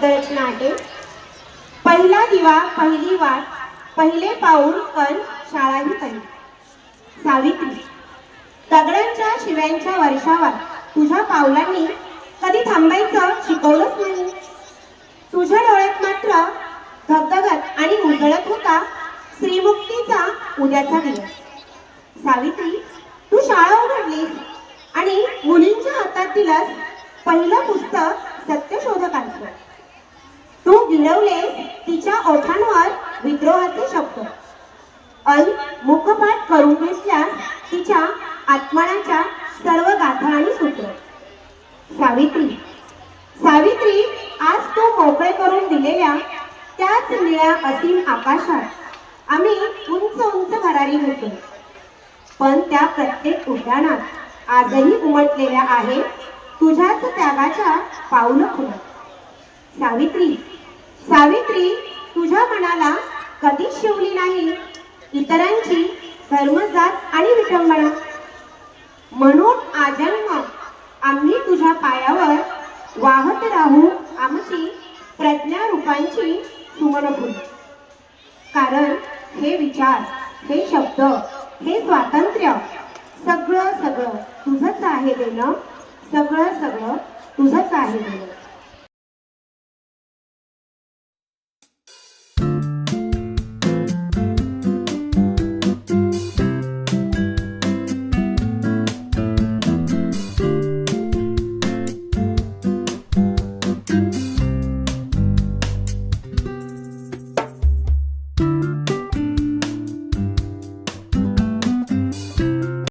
पद्यरचना आहे. पहिला दिवा पहिली वाट, पहिले पाऊल अन शाळा ही पहिली. सावित्री, दगडांच्या शिव्यांच्या वर्षावर तुझ्या पावलांनी कधी थांबायचं शिकवलंच नाही. तुझ्या डोळ्यात मात्र धगधगत आणि उजळत होता श्रीमुक्तीचा उद्याचा दिवस. सावित्री, तू शाळा उघडलीस आणि मुलींच्या हातात दिलंस पहिलं पुस्तक सत्यशोधकांचं. तू गिरवलेस तिच्या ओठांवर विद्रोहाचे शब्द अन मुखपाठ करून घेतल्यास तिच्या आत्मनाच्या सर्व गाथा आणि सूत्र. सावित्री, सावित्री, आज तू मोकळे करून दिलेल्या त्याच निळ्या असीम आकाशात आम्ही उंच उंच भरारी घेतो, पण त्या प्रत्येक उड्डाणात आजही उमटलेल्या आहे तुझ्याच त्यागाच्या पाऊलं खुणा. सावित्री, सावित्री, तुझ्या मनाला कधीच शिवली नाही इतरांची धर्मजात आणि विटंबना. म्हणून आजन्म आम्ही तुझ्या पायावर वाहत राहू आमची प्रज्ञा रूपांची सुमनफुल. कारण हे विचार, हे शब्द, हे स्वातंत्र्य सगळं सगळं तुझंच आहे देणं, सगळं सगळं तुझंच आहे देणं.